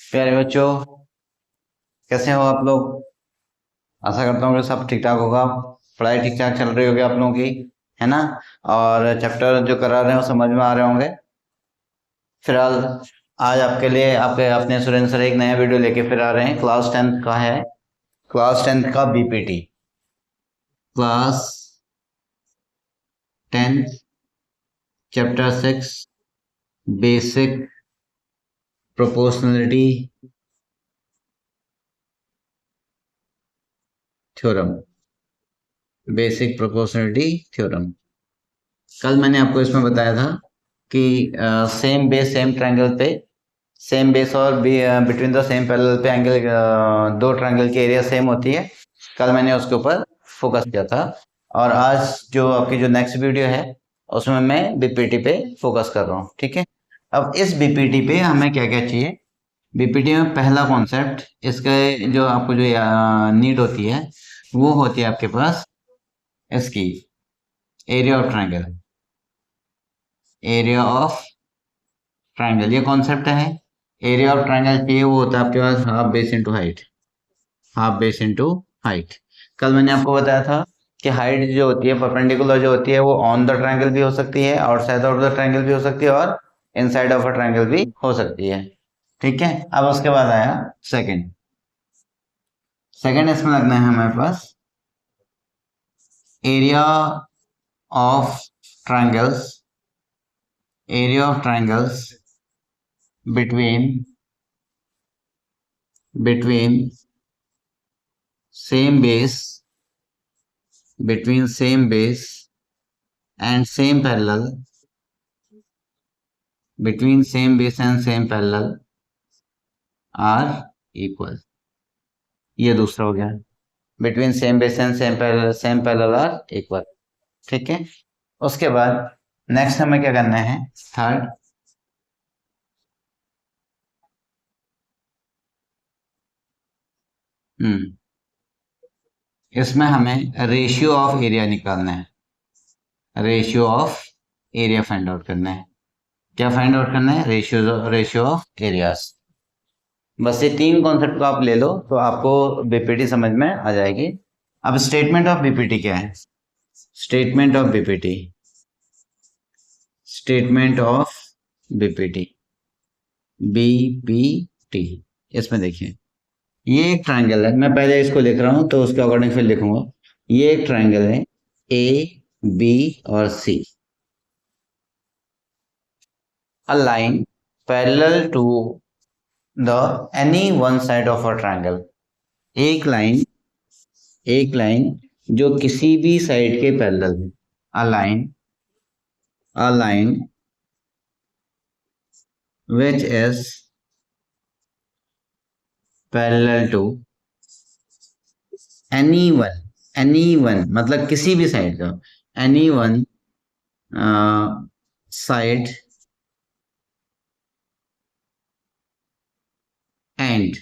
प्यारे बच्चों, कैसे हो आप लोग। आशा करता हूँ कि सब ठीक ठाक होगा। पढ़ाई ठीक ठाक चल रही होगी आप लोगों की, है ना। और चैप्टर जो करा रहे हैं वो समझ में आ रहे होंगे। फिलहाल आज आपके लिए आपके अपने सुरेंद्र सर एक नया वीडियो लेके फिर आ रहे हैं। क्लास 10th का है, क्लास 10th का BPT. Class 10th chapter 6 basic proportionality theorem. Basic proportionality theorem. कल मैंने आपको इसमें बताया था कि सेम बेस सेम ट्रायंगल पे, सेम बेस और बिटवीन द सेम पैरेलल पे एंगल, दो ट्रायंगल की एरिया सेम होती है। कल मैंने उसके ऊपर फोकस किया था। और आज जो आपकी जो नेक्स्ट वीडियो है उसमें मैं बीपीटी पे फोकस कर रहा हूँ। ठीक है, अब इस बीपीटी पे हमें क्या क्या चाहिए। बीपीटी में पहला कॉन्सेप्ट इसका जो आपको जो नीड होती है वो होती है आपके पास इसकी area of triangle. Area of triangle ये कॉन्सेप्ट है। एरिया ऑफ ट्रायंगल चाहिए, वो होता है आपके पास half base into height. Half base into height. कल मैंने आपको बताया था कि हाइट जो होती है परपेंडिकुलर जो होती है वो ऑन द ट्रायंगल भी हो सकती है, आउटसाइड ऑफ द ट्रायंगल भी हो सकती है और इनसाइड ऑफ अ ट्रायंगल भी हो सकती है। ठीक है, अब उसके बाद आया सेकंड। सेकंड इसमें लगना है हमारे पास area of triangles. Area of triangles between same base between same base and same parallel, between same base and same parallel are equal। ये दूसरा हो गया, between same base and same parallel are equal। ठीक है, उसके बाद next हमें क्या करना है, थर्ड। इसमें हमें रेशियो ऑफ एरिया निकालना है। Ratio of area find out करना है। क्या फाइंड आउट करना है, रेशियो ऑफ एरियाज। बस ये तीन कॉन्सेप्ट को आप ले लो तो आपको बीपीटी समझ में आ जाएगी। अब स्टेटमेंट ऑफ बीपीटी क्या है। Statement of BPT, statement of BPT, BPT. इसमें देखिए ये एक ट्रायंगल है, मैं पहले इसको लिख रहा हूं तो उसके अकॉर्डिंग फिर लिखूंगा। ये एक ट्रायंगल है ए बी और C. A line parallel to the any one side of a triangle. एक लाइन, एक लाइन जो किसी भी साइड के पैरेलल है। A line, a line which is parallel to anyone, anyone मतलब किसी भी साइड का, anyone side and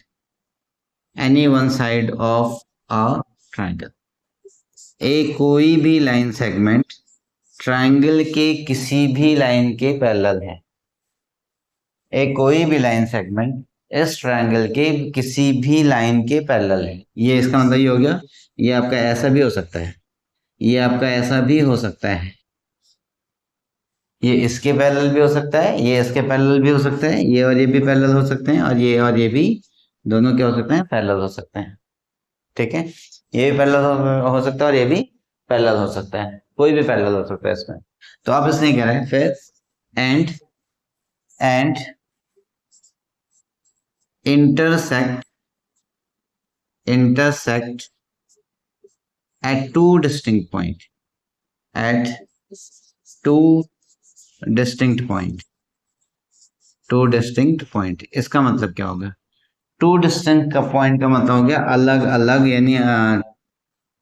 any one side of a triangle। एक कोई भी लाइन सेगमेंट ट्रायंगल के किसी भी लाइन के पैरेलल है। एक कोई भी लाइन सेगमेंट इस ट्रायंगल के किसी भी लाइन के पैरेलल है। ये इसका मतलब ये हो गया, ये आपका ऐसा भी हो सकता है, ये आपका ऐसा भी हो सकता है, ये इसके पैरेलल भी हो सकता है, ये इसके पैरेलल भी हो सकता है, ये और ये भी पैरेलल हो सकते हैं, और ये भी दोनों क्या हो सकते हैं, पैरेलल हो सकते हैं। ठीक है, ये भी पैरेलल हो सकता है और ये भी पैरेलल हो सकता है, कोई भी पैरेलल हो सकता है इसमें। तो आप इसने कह रहे हैं फिर and intersect at two distinct point, at two distinct point, two distinct point। इसका मतलब क्या होगा, टू डिस्टिंक्ट का पॉइंट का मतलब हो गया अलग अलग, यानी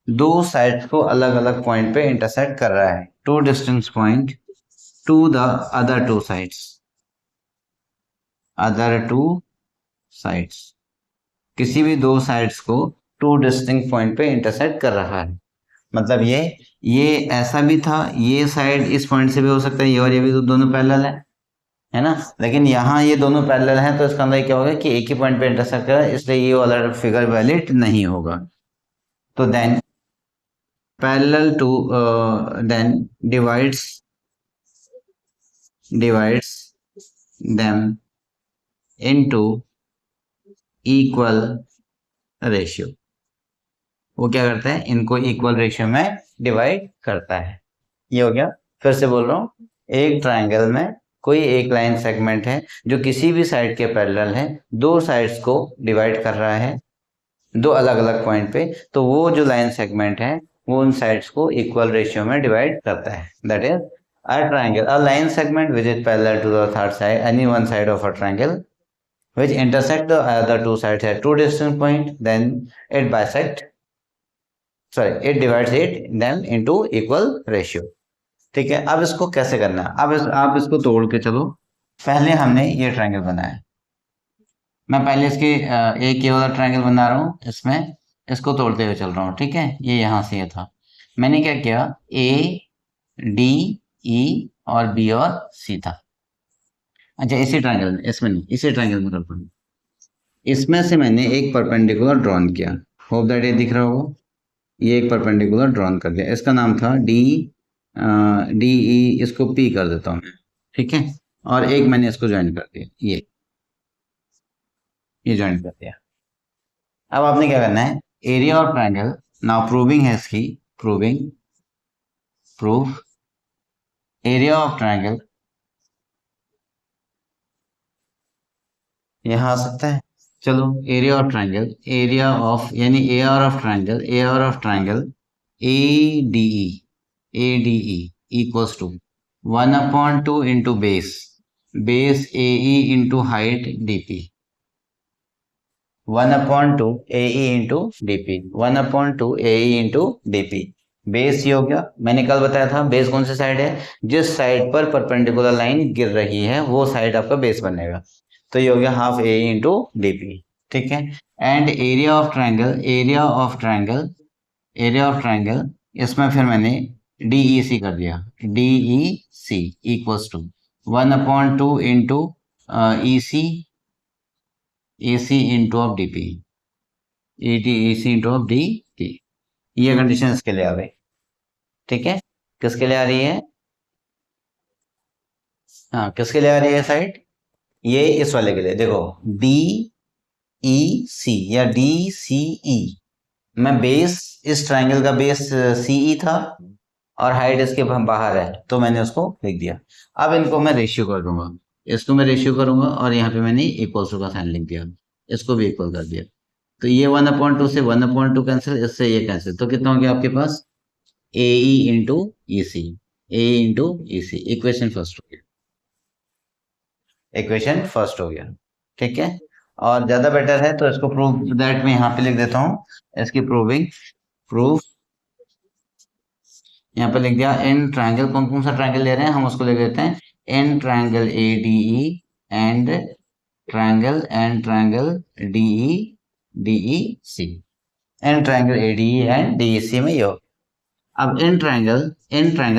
दो साइड्स को अलग अलग पॉइंट पे इंटरसेक्ट कर रहा है। Two distinct point two the other two sides, other two sides, किसी भी दो साइड्स को टू डिस्टिंक्ट पॉइंट पे इंटरसेक्ट कर रहा है। मतलब ये ऐसा भी था, ये साइड इस पॉइंट से भी हो सकता है, ये और ये भी तो दोनों पैरेलल है। है ना। लेकिन यहाँ ये दोनों पैरेलल हैं तो इसका अंदर क्या होगा कि एक ही पॉइंट पे इंटरसेक्ट कर रहा है, इसलिए ये वाला फिगर वैलिड नहीं होगा। तो then parallel to then divides them into equal ratio. वो क्या करता है, इनको इक्वल रेशियो में डिवाइड करता है। ये हो गया। फिर से बोल रहा हूँ, एक ट्राइंगल में कोई एक लाइन सेगमेंट है जो किसी भी साइड के पैरेलल है, दो साइड्स को डिवाइड कर रहा है दो अलग अलग पॉइंट पे, तो वो जो लाइन सेगमेंट है वो उन साइड्स को इक्वल रेशियो में डिवाइड करता है। That is a triangle, a line segment which is parallel to the third side, any one side of a triangle which intersect the other two sides at two distant point, then it bisect, sorry, it divides it then into equal ratio। ठीक है, अब इसको कैसे करना है, अब आप इसको तोड़ के चलो। पहले हमने ये ट्रायंगल बनाया, मैं पहले इसके एक ये वाला ट्रायंगल बना रहा हूँ, इसमें इसको तोड़ते हुए चल रहा हूँ। ठीक है, ये यहाँ से ये था, मैंने क्या किया, ए डी ई और बी और सी था। अच्छा, इसी ट्रायंगल में, इसमें नहीं, इसी ट्रायंगल में करता हूँ। इसमें से मैंने एक परपेंडिकुलर ड्रॉन किया, होप दैट ये दिख रहा होगा। ये एक परपेंडिकुलर ड्रॉन कर दिया, इसका नाम था डी डी ई, इसको पी कर देता हूँ मैं। ठीक है, और एक मैंने इसको ज्वाइन कर दिया, ये ज्वाइन कर दिया। अब आपने क्या करना है, area of triangle, now proving है इसकी, प्रूफ एरिया ऑफ ट्रायंगल, यहाँ आ सकता है। चलो, area of triangle, area of यानी AR of triangle, AR of triangle A D E equals to 1/2 into base A E into height D P, 1/2 A E into D P, 1/2 A E into D P. Base ये हो गया, मैंने कल बताया था base कौन सी side है, जिस साइड पर परपेंडिकुलर लाइन गिर रही है वो साइड आपका बेस बनेगा। तो ये हो गया half A into D P. ठीक है, and area of triangle, area of triangle, इसमें फिर मैंने डी ई सी कर दिया, D E C equals to 1/2 into E C A C into of D P, A T A C into of D P. ये condition इसके लिए आ गई। ठीक है, किसके लिए आ रही है, हाँ किसके लिए आ रही है साइड, ये इस वाले के लिए। देखो डी ई सी या डी सी ई, मैं बेस, इस ट्रायंगल का बेस सी ई था और हाइट इसके बाहर है, तो मैंने उसको लिख दिया। अब इनको मैं रेशियो कर दूंगा, इसको मैं रेशियो करूंगा और यहाँ पे मैंने इक्वल्स का साइन लिख दिया, इसको भी इक्वल कर दिया। तो ये 1/2 से 1/2 कैंसिल, इससे ये कैंसिल, तो कितना हो गया आपके पास, ए ई इंटू ई सी, ए इंटू ई सी, इक्वेशन फर्स्ट हो गया, इक्वेशन फर्स्ट हो गया। ठीक है, और ज्यादा बेटर है तो इसको प्रूव दैट मैं यहाँ पे लिख देता हूँ, इसकी प्रूफ यहाँ पे लिख दिया। एन ट्रायंगल, कौन कौन सा ट्रायंगल ले रहे हैं हम उसको लिख देते हैं, in triangle A D E and triangle D E C, in triangle A D E and D E C में ये हो। अब एन ट्रायंगल,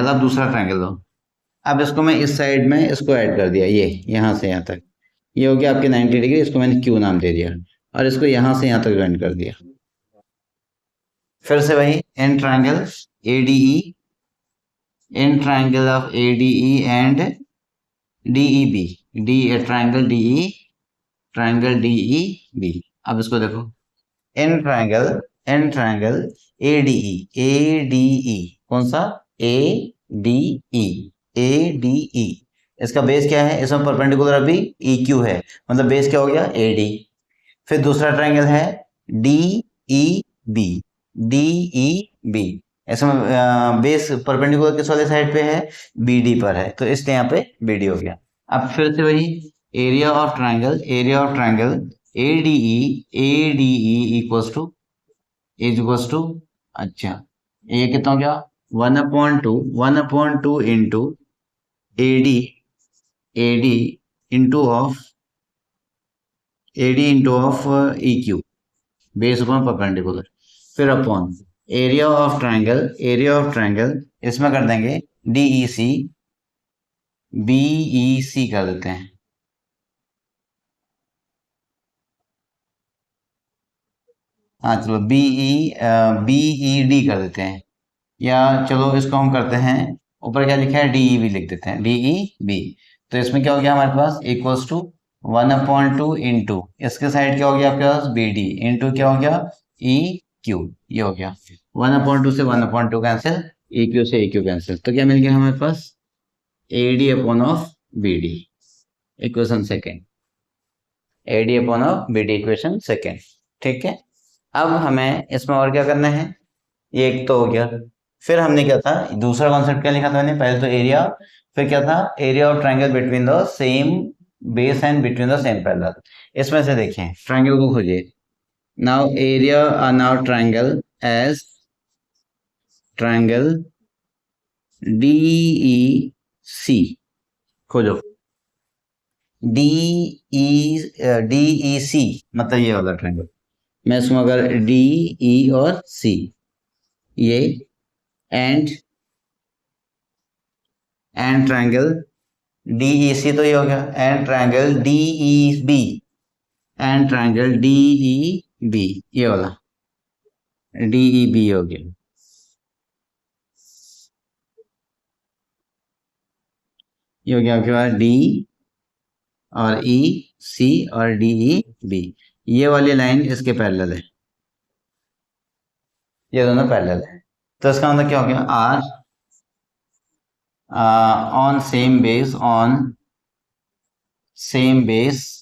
अब दूसरा ट्रायंगल लो। अब इसको मैं इस साइड में इसको ऐड कर दिया, ये यहाँ से यहाँ तक, ये हो गया आपके 90 डिग्री, इसको मैंने क्यू नाम दे दिया और इसको यहाँ से यहाँ तक ज्वाइन कर दिया। फिर से वही in triangle A D E, in triangle of A D E and D E B, triangle D E B. अब इसको देखो, in triangle A D E, कौन सा, ए डी ई, इसका बेस क्या है, इसमें परपेंडिकुलर अभी ई क्यू है, मतलब बेस क्या हो गया, ए डी। फिर दूसरा ट्रायंगल है डी ई बी, इसमें बेस परपेंडिकुलर किस वाले साइड पे है, बी डी पर है, तो इसलिए यहाँ पे बी डी हो गया। अब फिर से वही area of triangle A D E equals to, अच्छा ये कितना हो गया, 1/2 into A D into of E Q, base upon perpendicular, फिर अपॉन एरिया ऑफ ट्रायंगल, इसमें कर देंगे डी ई सी BEC कर देते हैं। हाँ चलो BED कर देते हैं, या चलो इसको हम करते हैं, ऊपर क्या लिखा है DEB लिख देते हैं, DEB। तो इसमें क्या हो गया हमारे पास, इक्वल्स टू 1/2 इंटू इसके साइड क्या हो गया आपके पास BD इंटू क्या हो गया EQ, ये हो गया 1/2 से 1/2 कैंसिल, EQ से EQ कैंसिल, तो क्या मिल गया हमारे पास AD upon of BD equation second, AD upon of BD equation second. ठीक है, अब हमें इसमें और क्या करना है, ये एक तो हो गया। फिर हमने क्या था, दूसरा कॉन्सेप्ट क्या लिखा था मैंने, पहले तो एरिया, फिर क्या था, area of triangle between the same base and between the same parallel. इसमें से देखें, ट्रायंगल को खोजिए। Now area, now triangle as triangle DEC, खोजो DEC मतलब ये वाला ट्रायंगल। मैं इसमें अगर DE और C, ये एंड ट्रायंगल DEC तो ये हो गया, and triangle DEB, and triangle DEB, ये वाला DEB हो गया। ये हो गया आपके पास D और EC और DEB, ये वाली लाइन इसके पैरेलल है, ये दोनों पैरेलल है। तो इसका मतलब क्या हो गया, R on same base, on same base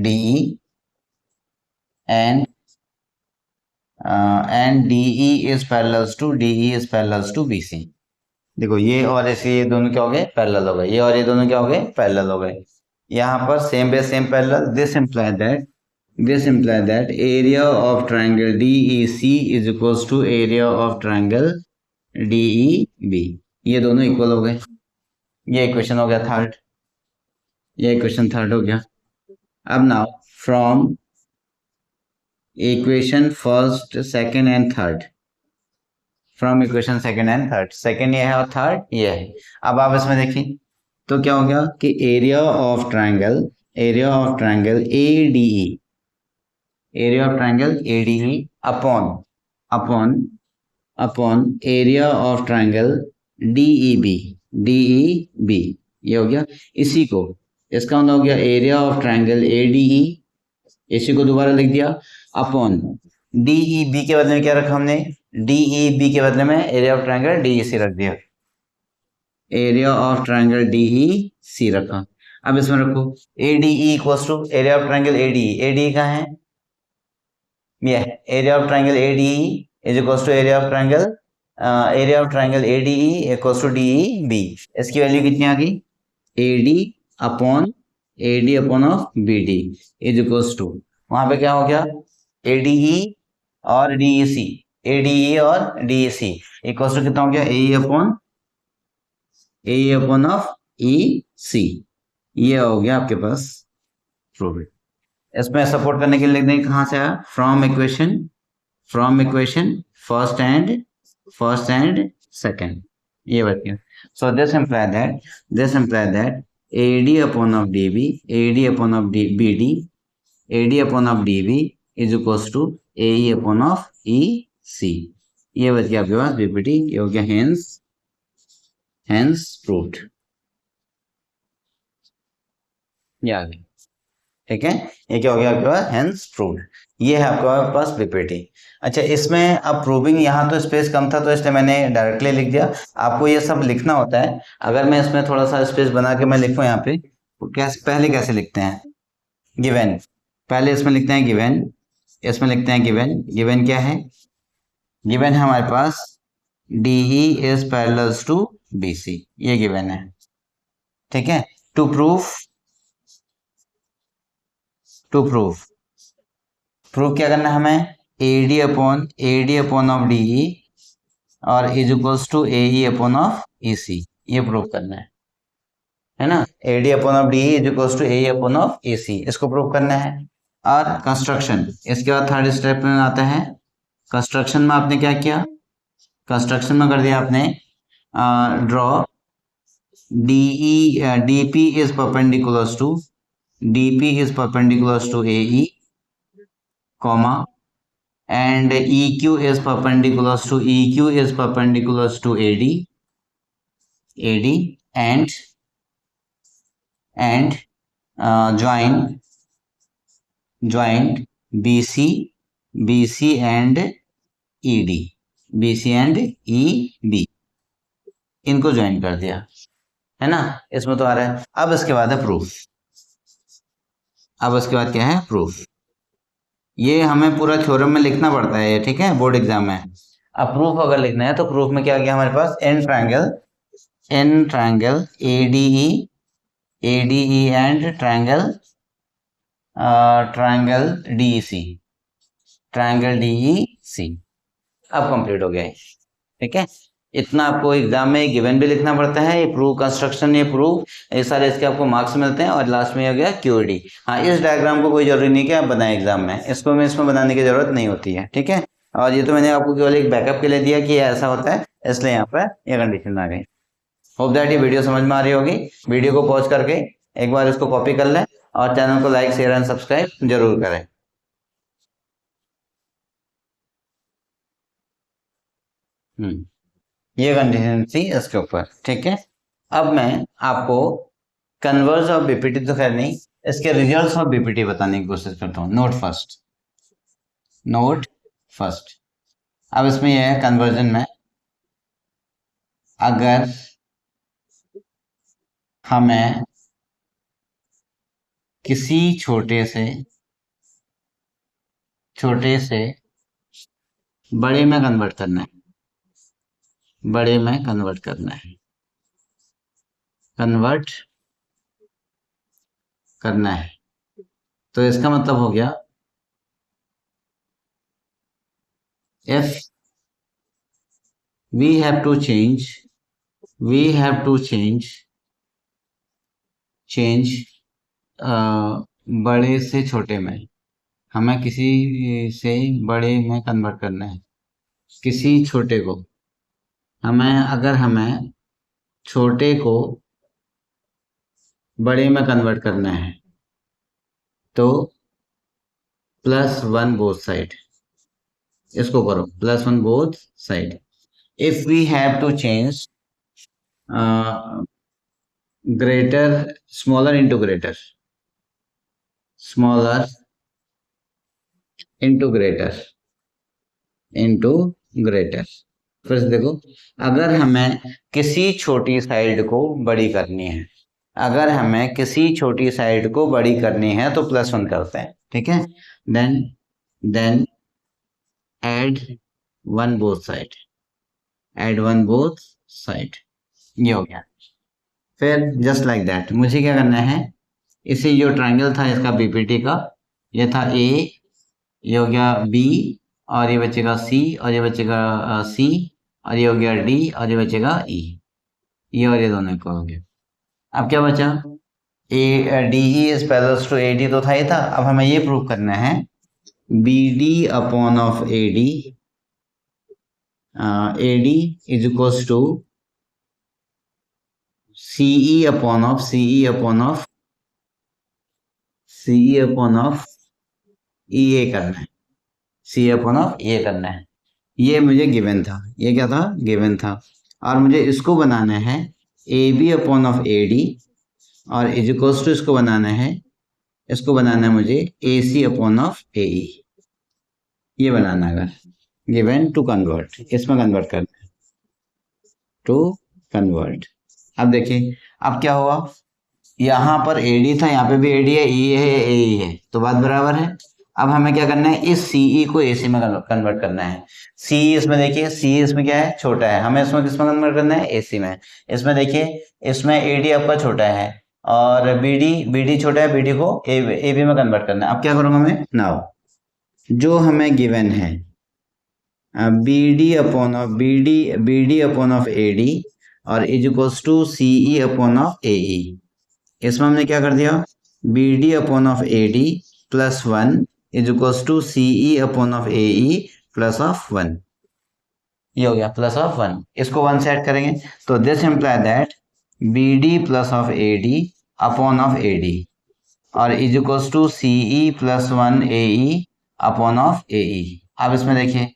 DE, and DE is parallels to BC। देखो ये और ऐसे ये दोनों क्या हो गए, पैरेलल हो गए, ये और ये दोनों क्या हो गए, पैरेलल हो गए। यहाँ पर same base same parallel, this imply that area of triangle DEC is equals to area of triangle DEB, ये दोनों इक्वल हो गए। ये इक्वेशन हो गया थर्ड, ये इक्वेशन थर्ड हो गया। अब now from equation first, second and third, from equation second and third, second ये है और थर्ड ये है। अब आप इसमें देखिए तो क्या हो गया कि area of triangle ADE, area of triangle ADE upon area of triangle DEB, ये हो गया। इसी को, इसका मतलब हो गया एरिया ऑफ ट्रायंगल ADE, इसी को दोबारा लिख दिया, अपॉन DEB के बदले में क्या रखा हमने, DEB के बदले में एरिया ऑफ ट्रायंगल DEC रख दिया, एरिया ऑफ ट्रायंगल DEC रखा। अब इसमें रखो ADE equals to area of triangle ADE कहाँ है, ये area of triangle ADE is equals to area of triangle ADE equals to DEB। इसकी वैल्यू कितनी आ गई, AD upon of BD is equals to, वहां पे क्या हो गया ADE और DEC इक्वल्स टू कितना हो गया, AE अपॉन ऑफ EC, ये हो गया आपके पास प्रूव। इसमें सपोर्ट करने के लिए लिख देंगे कहां से आया, from equation first and second, ये बच गया। So this imply that AD upon of DB, AD upon of BD, AD upon of DB is equals to AE upon of EC, ये बच गया आपके पास BPT, ये हो गया हेंस प्रूव्ड, ये आ गया। ठीक है, ये क्या हो गया आपके पास, हेंस प्रूव्ड, ये है आपके पास BPT। अच्छा, इसमें अब प्रूविंग, यहाँ तो स्पेस कम था तो इसलिए मैंने डायरेक्टली लिख दिया, आपको ये सब लिखना होता है। अगर मैं इसमें थोड़ा सा स्पेस बना के मैं लिखूं यहाँ पे, तो पहले कैसे लिखते हैं, गिवन, पहले इसमें लिखते हैं गिवन, इसमें लिखते हैं गिवन क्या है, गिवन है हमारे पास DE is parallels to BC, ये गिवन है। ठीक है, टू प्रूव क्या करना है हमें, AD अपॉन ऑफ DE और is equals to AE upon of EC, ये प्रूव करना है ना, AD upon of DE is equals to AE upon of EC, इसको प्रूव करना है। और कंस्ट्रक्शन, इसके बाद थर्ड स्टेप में आता है कंस्ट्रक्शन में। आपने क्या किया, कंस्ट्रक्शन में कर दिया आपने draw DP is perpendicular to AE, comma, and EQ is perpendicular to AD, and join BC and ED, BC and EB, इनको ज्वाइन कर दिया, है ना। इसमें तो आ रहा है। अब इसके बाद है प्रूफ। अब इसके बाद क्या है? प्रूफ। ये हमें पूरा थ्योरम में लिखना पड़ता है, ठीक है, बोर्ड एग्जाम में। अब प्रूफ अगर लिखना है तो प्रूफ में क्या गया हमारे पास? In triangle ADE and triangle DEC, अब कंप्लीट हो गया है, ठीक है। इतना आपको एग्जाम में गिवन भी लिखना पड़ता है, ये प्रूफ कंस्ट्रक्शन, ये प्रूफ, ये सारे इसके आपको मार्क्स मिलते हैं। और लास्ट में हो गया QED। हाँ, इस डायग्राम को कोई जरूरी नहीं कि आप बनाएं एग्जाम में, इसमें बनाने की जरूरत नहीं होती है, ठीक है। और ये तो मैंने आपको केवल एक बैकअप के लिए दिया कि ऐसा होता है, इसलिए यहाँ पर ये कंडीशन आ गई। होप दैट ये वीडियो समझ में आ रही होगी। वीडियो को पॉज करके एक बार इसको कॉपी कर लें और चैनल को लाइक, शेयर एंड सब्सक्राइब जरूर करें। ये कंडीशन थी इसके ऊपर, ठीक है। अब मैं आपको कन्वर्स ऑफ BPT तो खैर नहीं, इसके रिजल्ट्स ऑफ BPT बताने की कोशिश करता हूँ। Node first. अब इसमें यह है कन्वर्जन में, अगर हमें किसी छोटे से बड़े में कन्वर्ट करना है, कन्वर्ट करना है, तो इसका मतलब हो गया if we have to change बड़े से छोटे में, हमें किसी से बड़े में कन्वर्ट करना है, किसी छोटे को, अगर हमें छोटे को बड़े में कन्वर्ट करना है तो +1 बोथ साइड, इसको करो +1 both side. If we have to change smaller into greater, फिर से देखो, अगर हमें किसी छोटी साइड को बड़ी करनी है, तो +1 करते हैं, ठीक है। देन add 1 बोथ साइड, ये हो गया। फिर जस्ट लाइक दैट मुझे क्या करना है, इसी जो ट्रायंगल था इसका BPT का, ये था A, ये हो गया B, और ये बचेगा C, और ये बचेगा C, और ये हो गया D, और ये बचेगा E, ये और ये दोनों को हो गया। अब क्या बचा? DE is parallel to AD तो था ही था। अब हमें ये प्रूव करना है BD upon of AD is equals to CE upon of EA करना है, करना है। ये मुझे गिवन था, ये क्या था? गिवन था। और मुझे इसको बनाना है AB अपॉन ऑफ AD, और इज इक्वल्स टू इसको बनाना है मुझे AC अपॉन ऑफ AE, ये बनाना है। गिवन टू कन्वर्ट, इसमें कन्वर्ट करना है, टू कन्वर्ट। अब देखिए, अब क्या हुआ, यहाँ पर AD था, यहाँ पे भी AD है, E है, AE है, तो बात बराबर है। अब हमें क्या करना है, इस CE को AC में कन्वर्ट करना है। CE इसमें देखिए, CE इसमें क्या है? छोटा है, हमें इसमें किसमें कन्वर्ट करना है? AC में। इसमें देखिए, इसमें AD आपका छोटा है और BD छोटा है, BD को AB में कन्वर्ट करना है। अब क्या करूंगा मैं? नाउ जो हमें गिवन है BD अपॉन ऑफ AD और is equals to CE upon of AE, इसमें हमने क्या कर दिया, BD upon of AD +1 is equals to CE upon of AE +1, ये हो गया +1। इसको 1 से ऐड करेंगे तो this imply that B D plus of A D upon of A D और is equals to C E plus 1 A E upon of A E. अब इसमें देखिए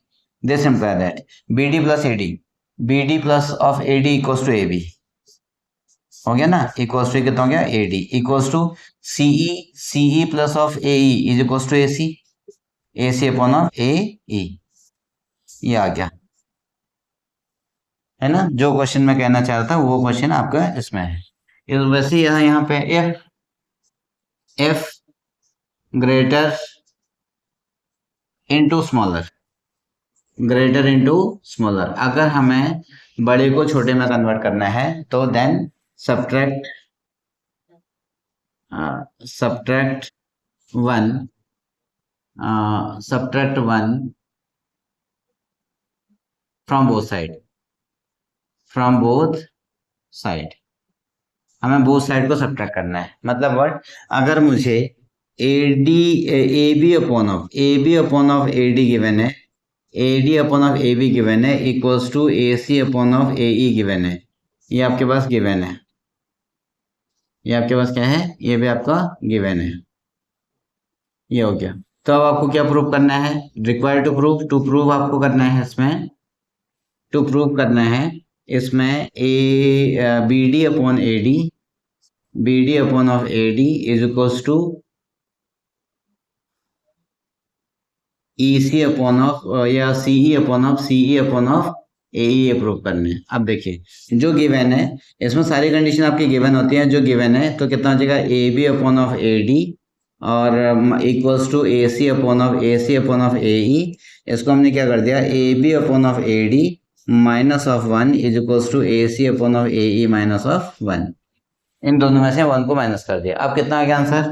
this imply that B D plus A D, B D plus of A D equals to A B हो गया ना, equals to कितना हो गया A D equals to C E plus of A E is equals to A C upon of A E. ये आ गया है ना, जो क्वेश्चन मैं कहना चाह रहा था वो क्वेश्चन आपका इसमें है। वैसे यहाँ पे F greater into smaller, greater into smaller, अगर हमें बड़े को छोटे में कन्वर्ट करना है तो then subtract one from both side, हमें बोथ साइड को सब्ट्रैक्ट करना है। मतलब व्हाट, अगर मुझे A B upon of A D given है, A D upon of A B given है equals to A C upon of A E given है, ये आपके पास गिवन है, ये आपके पास क्या है, ये भी आपका गिवन है, ये हो गया। तो अब आपको क्या प्रूव करना है, रिक्वायर टू प्रूव आपको करना है इसमें, टू प्रूव करना है इसमें B D upon A D, B D upon of A D is equals to E C upon of या C E upon of A E prove करने हैं। अब देखिए जो गिवन है इसमें सारी कंडीशन आपकी गिवन होती हैं, जो गिवन है तो कितना हो जाएगा A B upon of A D और equals to A C upon of A E. इसको हमने क्या कर दिया, A B upon of A D minus of 1 is equals to A C upon of A E minus of 1, इन दोनों में से 1 को माइनस कर दिया। अब कितना आ गया आंसर,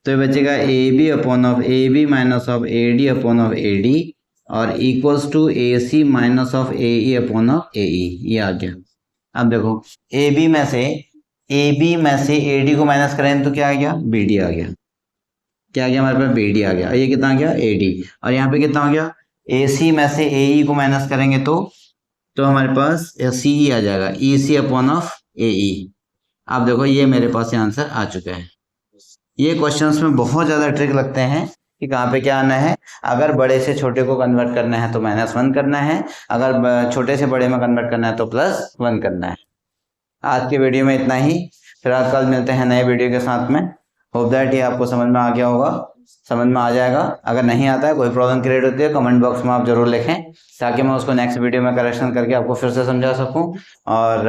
तो ये बचेगा A B upon of A B minus of A D upon of A D और equals to A C minus of A E upon of A E, ये आ गया। अब देखो ए बी में से ए डी को माइनस करें तो क्या आ गया, बी डी आ गया, क्या आ गया हमारे पास, बी डी आ गया, ये कितना आ गया ए डी, और यहाँ पे कितना हो गया ए सी में से ए ई को माइनस करेंगे तो हमारे पास सी ई आ जाएगा, ई C upon of A E. अब देखो ये मेरे पास आंसर आ चुका है। ये क्वेश्चंस में बहुत ज़्यादा ट्रिक लगते हैं कि कहाँ पे क्या आना है, अगर बड़े से छोटे को कन्वर्ट करना है तो -1 करना है, अगर छोटे से बड़े में कन्वर्ट करना है तो +1 करना है। आज की वीडियो में इतना ही, फिर आज कल मिलते हैं नए वीडियो के साथ में। होप दैट ये आपको समझ में आ गया होगा, समझ में आ जाएगा। अगर नहीं आता है, कोई प्रॉब्लम क्रिएट होती है, कमेंट बॉक्स में आप जरूर लिखें ताकि मैं उसको नेक्स्ट वीडियो में करेक्शन करके आपको फिर से समझा सकूं। और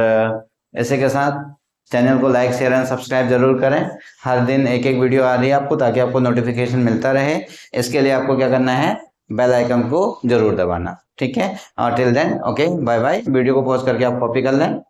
इसी के साथ चैनल को लाइक शेयर एंड सब्सक्राइब जरूर करें। हर दिन एक एक वीडियो आ रही है आपको, ताकि आपको नोटिफिकेशन मिलता रहे। इसके लिए आपको क्या करना है, बेल आइकन को जरूर दबाना, ठीक है। और till then okay bye bye. Video को पॉज करके आप कॉपी कर लें।